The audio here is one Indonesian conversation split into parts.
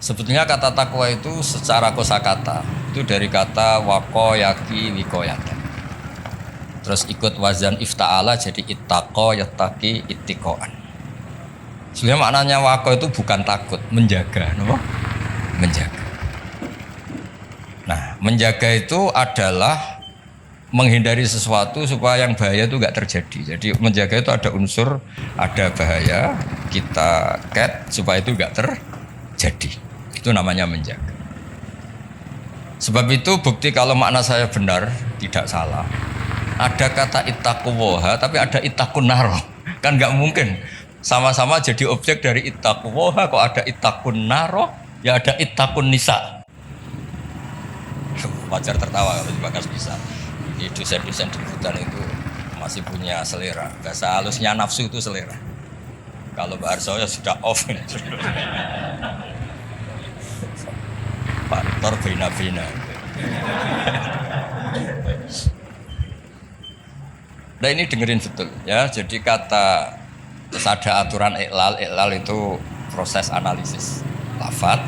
Sebetulnya kata takwa itu secara kosakata itu dari kata wako yaki wikoyatan. Terus ikut wazan ifta'ala jadi ittaqo yattaqi ittiqoan. Sebenarnya maknanya wako itu bukan takut, menjaga, no? Menjaga. Nah, menjaga itu adalah menghindari sesuatu supaya yang bahaya itu nggak terjadi. Jadi menjaga itu ada unsur, ada bahaya, kita cat supaya itu nggak terjadi. Itu namanya menjaga. Sebab itu bukti kalau makna saya benar, tidak salah. Ada kata ittaquwaha tapi ada ittaqun naro. Kan nggak mungkin sama-sama jadi objek dari ittaquwaha kok ada ittaqun naro, ya ada ittaqun nisa. Wajar tertawa kalau dibahas bisa. Ini dosen-dosen di hutan itu masih punya selera. Bahasa halusnya nafsu itu selera. Kalau Mbak Arso ya sudah off. Faktor bina-bina. Nah ini dengerin betul ya. Jadi kata terus ada aturan iklal itu proses analisis lafadz.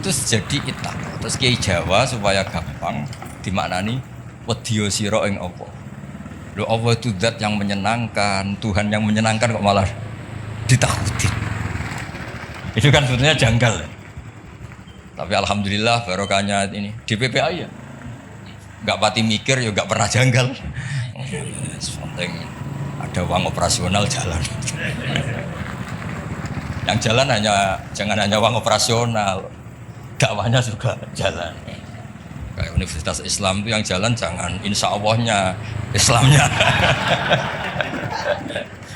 Terus jadi ittaq. Terus Kiai Jawa supaya gampang dimaknani wedya sira ing apa. Lho Allah itu zat yang menyenangkan, Tuhan yang menyenangkan kok malah ditakutin. Itu kan sebetulnya janggal. Tapi alhamdulillah barokahnya ini DPPA ya. Enggak pati mikir ya enggak pernah janggal. Penting ada uang operasional jalan. Yang jalan jangan hanya uang operasional. Dakwahnya juga jalan. Kayak Universitas Islam itu yang jalan jangan insya Allahnya Islamnya.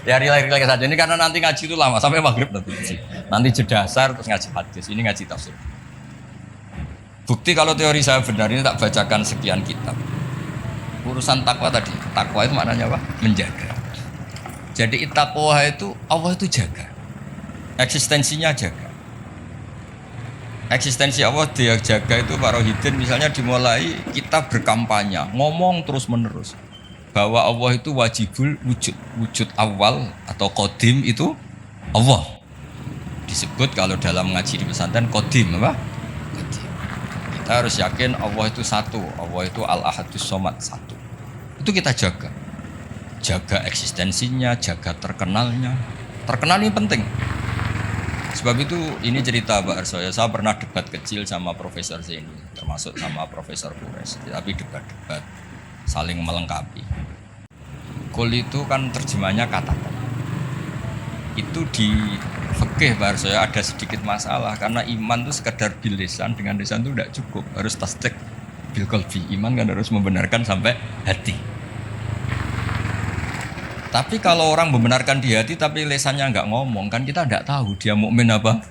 Ya relay saja ini karena nanti ngaji itu lama sampai maghrib nanti. Nanti jeda asar terus ngaji hadis, ini ngaji tafsir. Bukti kalau teori saya benar ini tak bacakan sekian kitab. Urusan takwa tadi, takwa itu maknanya apa? Menjaga. Jadi ittaqwa itu Allah itu jaga. Eksistensinya jaga. Eksistensi Allah dia jaga itu Pak Rohidin misalnya dimulai kita berkampanye ngomong terus menerus bahwa Allah itu wajibul wujud awal atau qadim itu Allah disebut kalau dalam ngaji di pesantren qadim apa? Qadim. Kita harus yakin Allah itu satu, Allah itu al-ahadus somad satu. Itu kita jaga eksistensinya, jaga terkenalnya. Terkenal ini penting. Sebab itu ini cerita Pak Arso ya, saya pernah debat kecil sama Profesor Zeni, termasuk sama Profesor Kures, tapi debat-debat saling melengkapi. Kul itu kan terjemahnya katakan. Itu di fikih Pak Arso ya ada sedikit masalah karena iman itu sekedar bil lisan, dengan lisan itu tidak cukup, harus tasdik bil qalbi. Iman kan harus membenarkan sampai hati. Tapi kalau orang membenarkan di hati tapi lesannya nggak ngomong, kan kita tidak tahu dia mukmin apa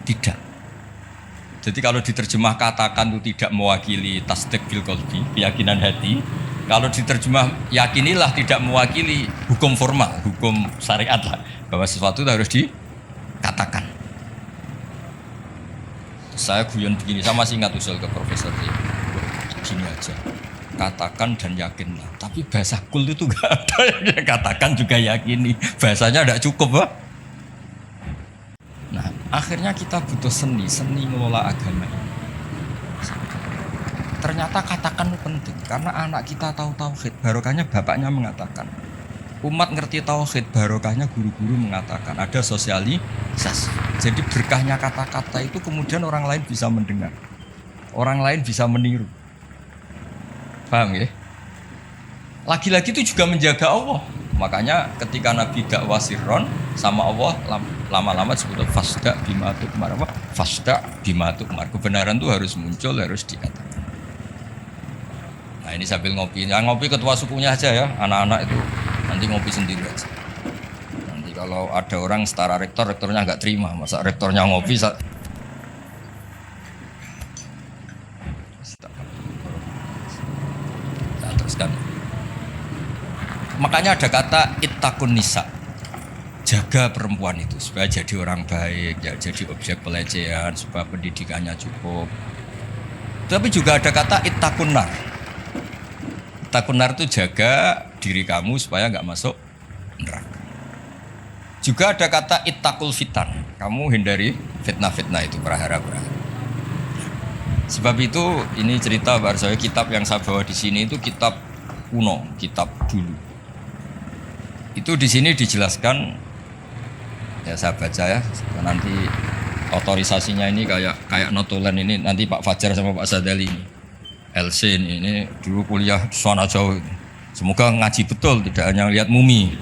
tidak. Jadi kalau diterjemah katakan itu tidak mewakili tasdik bil qalbi, keyakinan hati. Kalau diterjemah yakinilah tidak mewakili hukum formal, hukum syariat lah, bahwa sesuatu itu harus dikatakan. Saya guyon begini, saya masih ingat usul ke Profesor gini aja. Katakan dan yakinlah. Tapi bahasa kul itu gak ada yang katakan juga yakini. Bahasanya tidak cukup, Pak. Nah, akhirnya kita butuh seni ngelola agama ini. Ternyata katakan itu penting karena anak kita tahu tauhid, barokahnya bapaknya mengatakan. Umat ngerti tauhid, barokahnya guru-guru mengatakan. Ada sosialisasi. Jadi berkahnya kata-kata itu kemudian orang lain bisa mendengar. Orang lain bisa meniru. Paham ya? Lagi-lagi itu juga menjaga Allah. Makanya ketika Nabi dakwah sirron sama Allah lama-lama disebut fasda bima tu'mar. Fasda bima tu'mar. Kebenaran itu harus muncul, harus dikatakan. Nah ini sambil ngopi. Yang ngopi ketua sukunya aja ya. Anak-anak itu nanti ngopi sendiri aja. Nanti kalau ada orang setara rektornya nggak terima. Masa rektornya ngopi makanya ada kata ittaqun nisa, jaga perempuan itu supaya jadi orang baik, ya jadi objek pelecehan, supaya pendidikannya cukup. Tapi juga ada kata ittaqun nar. Ittaqun nar itu jaga diri kamu supaya nggak masuk neraka. Juga ada kata ittaqul fitan, kamu hindari fitnah-fitnah itu prahara-prahara. Sebab itu ini cerita Pak Arsoyo, kitab yang saya bawa di sini itu kitab kuno, kitab dulu. Itu di sini dijelaskan, ya saya baca ya, nanti otorisasinya ini kayak notulen ini nanti Pak Fajar sama Pak Sadali ini. LC ini dulu kuliah di sana jauh. Semoga ngaji betul, tidak hanya lihat mumi.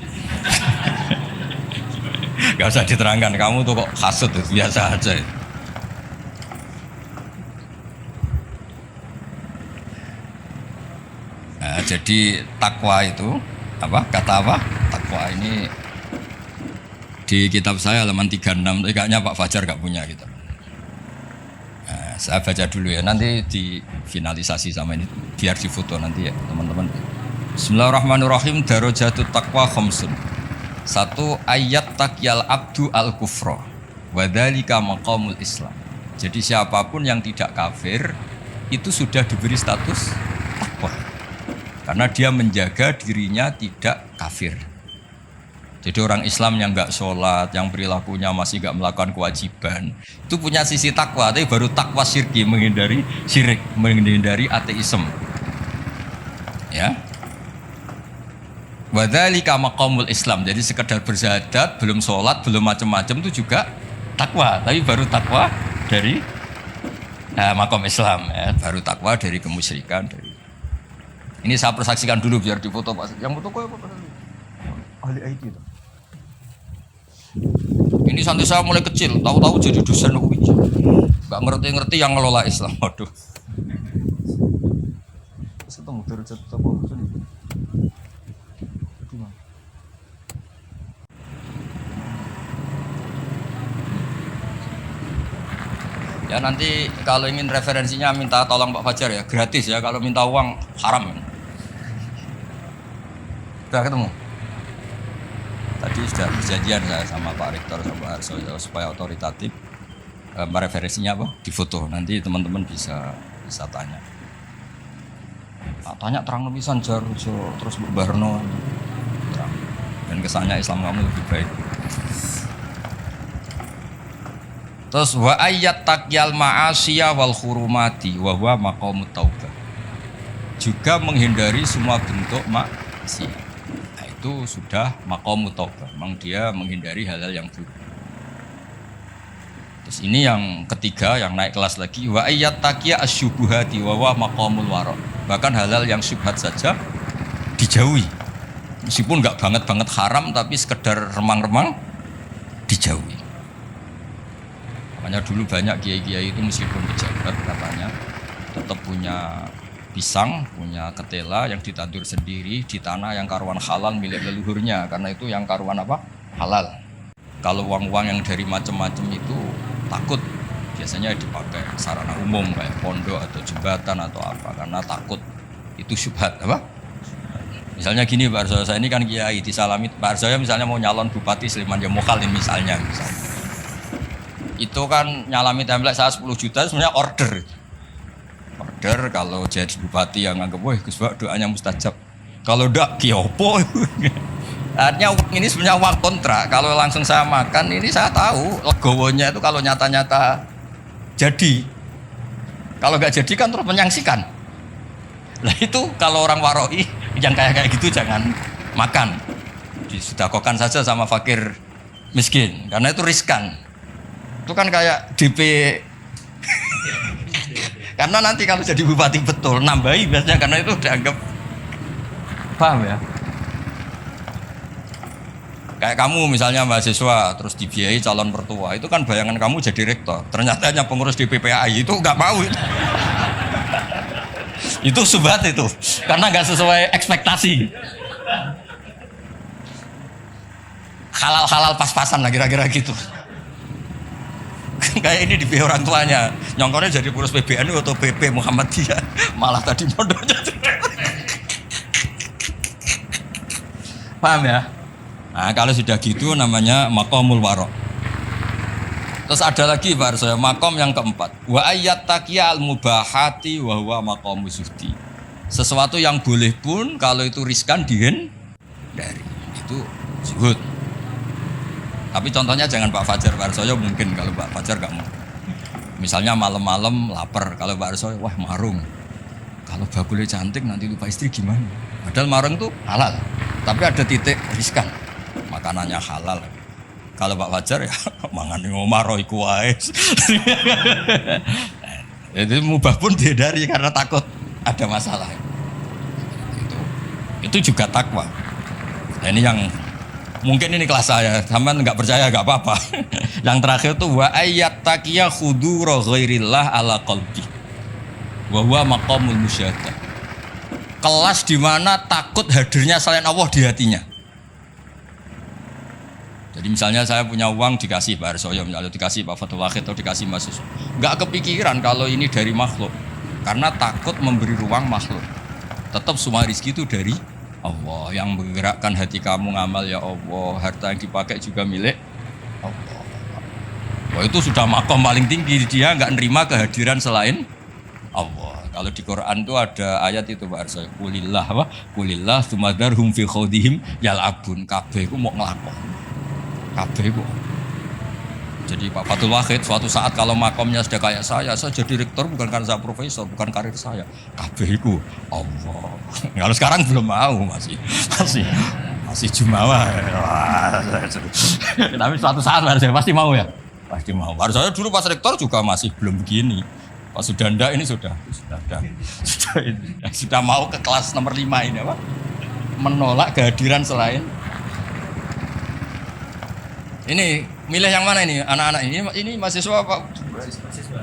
Gak usah diterangkan, kamu tuh kok hasut, biasa aja. Nah, jadi takwa itu apa? Kata apa? Takwa ini di kitab saya halaman 36, kayaknya Pak Fajar gak punya gitu. Nah, saya baca dulu ya, nanti difinalisasi sama ini biar difoto nanti ya teman-teman. Bismillahirrahmanirrahim. Darajatut taqwa khamsun. 1 ayat taqyal abdu al kufra wa dzalika maqamul Islam. Jadi siapapun yang tidak kafir itu sudah diberi status takwa. Karena dia menjaga dirinya tidak kafir. Jadi orang Islam yang enggak sholat, yang perilakunya masih enggak melakukan kewajiban, itu punya sisi takwa, tapi baru takwa syirki, menghindari syirik, menghindari ateisme. Ya. Wa dzalika maqamul Islam. Jadi sekedar bersyahadat, belum sholat, belum macam-macam itu juga takwa, tapi baru takwa dari maqam Islam, ya, baru takwa dari kemusyrikan dari. Ini saya persaksikan dulu biar difoto Pak. Yang foto kok apa? Ahli IT itu. Ini santri saya mulai kecil, tahu-tahu jadi dosen UI. Enggak ngerti-ngerti yang ngelola Islam. Waduh. Ketemu derajat apa ini? Ya nanti kalau ingin referensinya minta tolong Pak Fajar ya, gratis ya, kalau minta uang haram. Sudah ketemu? Tadi sudah perjanjian saya sama Pak Rektor sama Pak Arsoyo supaya otoritatif. Referensinya apa? Di foto. Nanti teman-teman bisa tanya. Tanya terang lebihan Jarujo terus Bu Barno. Terang. Dan kesannya Islam kamu lebih baik. Terus wa ayat taqyal ma'asiyah wal hurumati wa huwa maqamut taubah. Juga menghindari semua bentuk maksiat. Nah, itu sudah maqamut taubah. Memang dia menghindari hal-hal yang buruk. Terus ini yang ketiga yang naik kelas lagi wa ayat taqya asyubuhati wa huwa maqamul wara. Bahkan hal-hal yang syubhat saja dijauhi. Meskipun enggak banget haram tapi sekedar remang-remang dijauhi. Makanya dulu banyak kiai-kiai itu meskipun pejabat katanya tetap punya pisang, punya ketela yang ditandur sendiri di tanah yang karuan halal milik leluhurnya, karena itu yang karuan apa? Halal. Kalau uang-uang yang dari macam-macam itu takut biasanya dipakai sarana umum kayak pondok atau jembatan atau apa, karena takut itu syubhat apa? Misalnya gini Pak Arsoyo, saya ini kan kiai disalami Pak Arsoyo misalnya mau nyalon bupati Sleman ya Mokhalin misalnya. Itu kan nyalami template saya 10 juta sebenarnya order kalau jadi bupati yang nganggep wah Gus Pak doanya mustajab, kalau ndak kiopo. Artinya uang ini sebenarnya uang kontrak, kalau langsung saya makan ini saya tahu legowonya itu kalau nyata-nyata jadi, kalau nggak jadi kan terus menyangsikan. Nah itu kalau orang waroi yang kayak gitu jangan makan, disedekahkan saja sama fakir miskin karena itu riskan. Itu kan kayak DP. Karena nanti kalau jadi bupati betul nambahi biasanya, karena itu dianggap, paham ya? Kayak kamu misalnya mahasiswa terus dibiayai calon mertua, itu kan bayangan kamu jadi rektor, ternyata hanya pengurus DPPAI, itu nggak mau itu. Itu subhat itu, karena nggak sesuai ekspektasi. Halal pas-pasan lah kira-kira gitu. Kayak ini dibiayai orang tuanya, nyongkornya jadi pengurus PBNU atau PP Muhammadiyah, malah tadi modalnya. Paham ya? Nah kalau sudah gitu namanya maqamul wara. Terus ada lagi Pak Arsoyo, maqam yang keempat, wa ayat taqya al mubahati wa huwa maqamu zuhdi. Sesuatu yang boleh pun kalau itu riskan dihindari, itu zuhud. Tapi contohnya jangan Pak Fajar, Pak Arsoyo mungkin kalau Pak Fajar nggak mau. Misalnya malam-malam lapar, kalau Pak Arsoyo wah marung. Kalau bakulnya cantik nanti lupa istri gimana? Padahal marung itu halal, tapi ada titik riskan. Makanannya halal. Kalau Pak Fajar ya mangan ngomaro iku wae. Itu mubah pun dihindari karena takut ada masalah. Itu juga takwa. Nah, ini yang mungkin ini kelas saya, sampean nggak percaya nggak apa-apa. Yang terakhir tuh wa ayat taqiya khudura ghairillah ala qalbi. Wa huwa maqamul musyahadah. Kelas di mana takut hadirnya selain Allah di hatinya. Jadi misalnya saya punya uang dikasih Pak Arsoyo, misalnya dikasih Pak Fatul Wahid atau dikasih Mas Yusuf. Nggak kepikiran kalau ini dari makhluk. Karena takut memberi ruang makhluk. Tetap semua rezeki itu dari Allah. Yang menggerakkan hati kamu ngamal ya Allah. Harta yang dipakai juga milik Allah. Wah, itu sudah makom paling tinggi. Dia nggak nerima kehadiran selain Allah. Kalau di Quran itu ada ayat itu Pak Arsoyo. Kulillah apa? Kulillah sumadarhum fi khawdihim yal'abun. Kabeh itu mau ngelakon. Kabeh itu. Jadi Pak Fatul Wahid suatu saat kalau makomnya sudah kayak saya jadi rektor bukan karena saya profesor, bukan karir saya. Kabeh itu Allah. Kalau sekarang belum mau masih jumawa. Tapi suatu saat saya pasti mau ya. Pasti mau. Saya dulu pas rektor juga masih belum begini. Pas sudah ndak ini sudah mau ke kelas nomor 5 ini apa? Menolak kehadiran selain. Ini milih yang mana ini anak-anak ini mahasiswa Pak? Mahasiswa.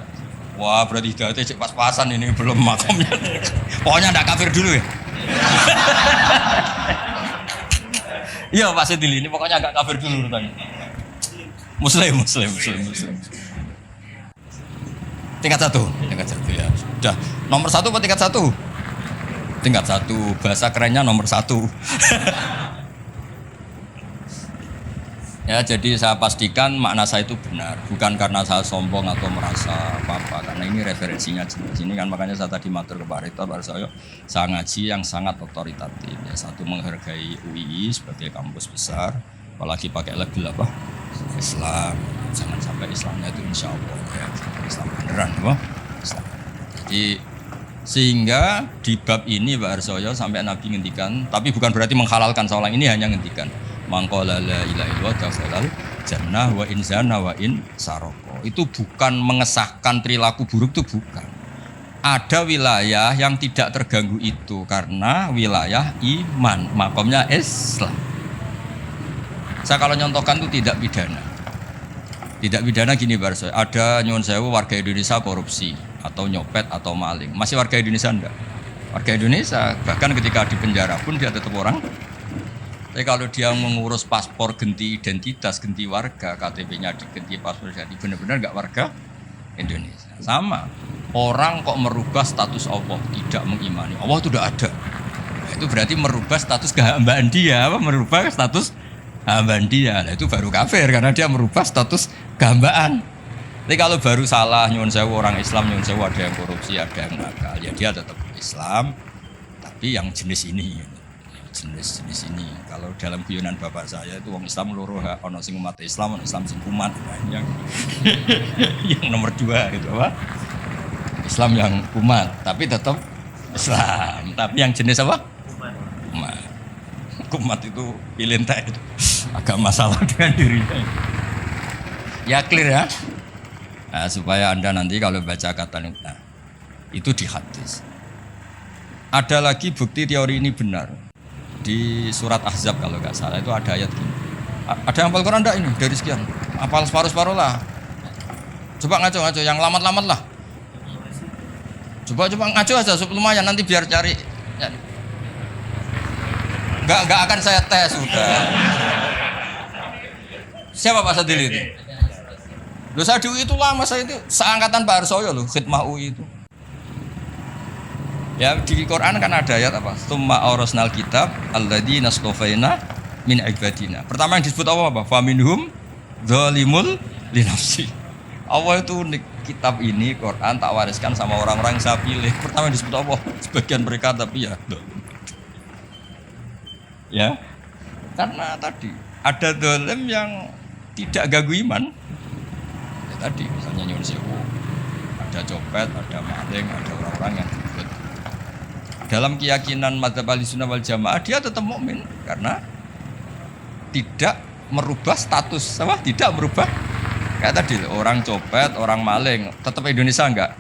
Wah berarti hidayatnya cek pas-pasan ini belum makomnya. Pokoknya ndak kafir dulu ya. Iya Pak Sedili ini pokoknya agak kafir dulu urutannya. Muslim. Tingkat 1 ya. Sudah nomor 1 apa tingkat 1? Tingkat 1 bahasa kerennya nomor 1. Ya, jadi saya pastikan makna saya itu benar, bukan karena saya sombong atau merasa apa-apa, karena ini referensinya jelas. Ini kan makanya saya tadi matur ke Pak Rektor, Pak Arsoyo, saya ngaji yang sangat otoritatif. Ya, satu menghargai UII sebagai kampus besar, apalagi pakai label apa? Islam. Jangan sampai Islamnya itu insya Allah ya, Islam beneran, wah. Islam. Jadi sehingga di bab ini Pak Arsoyo sampai Nabi ngendikan, tapi bukan berarti menghalalkan seorang, ini hanya ngendikan. Mangqala la ilaha illallah dakhalal jannah wa in zana wa in saroko. Itu bukan mengesahkan perilaku buruk, itu bukan. Ada wilayah yang tidak terganggu itu karena wilayah iman, makomnya Islam. Saya kalau nyontohkan itu tidak pidana. Tidak pidana gini Barso, ada nyuwun sewu warga Indonesia korupsi atau nyopet atau maling. Masih warga Indonesia enggak? Warga Indonesia, bahkan ketika di penjara pun dia tetap orang. Tapi kalau dia mengurus paspor ganti identitas, ganti warga, KTP-nya diganti, paspor ganti, benar-benar nggak warga Indonesia. Sama, orang kok merubah status Allah, tidak mengimani Allah itu udah ada. Nah, itu berarti merubah status kehambaan dia, merubah status kehambaan dia. Nah, itu baru kafir karena dia merubah status kehambaan. Tapi kalau baru salah, nyuwun sewu orang Islam, nyuwun sewu ada yang korupsi, ada yang nakal, ya dia tetap Islam, tapi yang jenis ini. Jenis ini. Kalau dalam guyonan bapak saya itu orang Islam loro, ono sing umat Islam, ono Islam sing kumat. Yang nomor 2 gitu apa? Islam yang kumat, tapi tetap Islam. Tapi yang jenis apa? Kumat. Kumat itu pilih entah itu. Agak masalah dengan dirinya. Ya clear ya. Nah, supaya Anda nanti kalau baca kata itu di hadis. Ada lagi bukti teori ini benar. Di surat Ahzab kalau nggak salah itu ada ayat gini. Ada yang hafal Quran enggak ini dari sekian? Hafal separuh-separuh lah. Coba ngaco yang lamat-lamat lah. Coba ngaco aja lumayan nanti biar cari. Ya. Enggak akan saya tes sudah. Siapa Pak Sadil itu? Loh saya di UI itu lama, saya itu seangkatan Pak Arsoyo loh, khidmah UI itu. Ya di Quran kan ada ayat apa? Tsumma awrasnal kitab alladzina astafaina min ibadina. Pertama yang disebut Allah apa? Faminhum zalimul linafsi. Allah itu kitab ini Quran tak wariskan sama orang-orang yang saya pilih. Pertama yang disebut Allah, sebagian mereka tapi ya karena tadi ada zalim yang tidak ganggu iman. Ya, tadi misalnya nyuwun sewu, ada copet, ada maling, ada orang-orang yang berbuat. Dalam keyakinan madzhab Ahlussunnah wal Jamaah dia tetap mukmin karena tidak merubah status, apa? Tidak merubah kayak tadi orang copet, orang maling, tetap Indonesia enggak?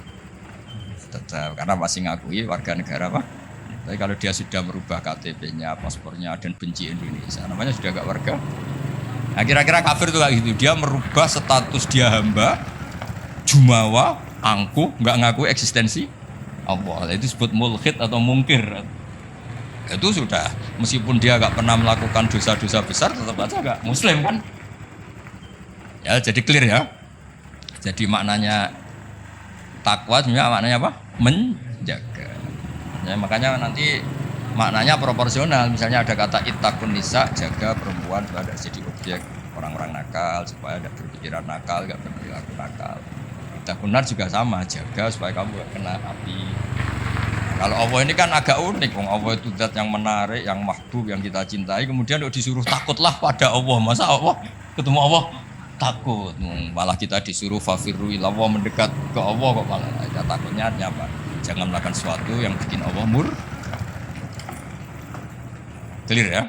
Tetap karena masih ngakui warga negara apa? Tapi kalau dia sudah merubah KTP-nya, paspornya dan benci Indonesia, namanya sudah enggak warga. Nah, kira-kira kafir itu kayak gitu. Dia merubah status dia hamba, jumawa, angkuh, enggak ngaku eksistensi Allah. Itu disebut mulhid atau mungkir. Itu sudah, meskipun dia enggak pernah melakukan dosa-dosa besar, tetap aja enggak muslim kan? Ya, jadi clear ya. Jadi maknanya takwa sebenarnya maknanya apa? Menjaga. Ya, makanya nanti maknanya proporsional. Misalnya ada kata ittaqun nisa, jaga perempuan supaya tidak jadi objek orang-orang nakal, supaya tidak berpikiran nakal, tidak berperilaku nakal. Ittaqun nar juga sama, jaga supaya kamu tidak kena api. Kalau Allah ini kan agak unik, Allah itu zat yang menarik, yang mahbub, yang kita cintai. Kemudian disuruh takutlah pada Allah. Masa Allah ketemu Allah takut? Malah kita disuruh fafirru ilallah, mendekat ke Allah kok malah. Ya, takutnya apa? Jangan melakukan sesuatu yang bikin Allah murka. Clear ya?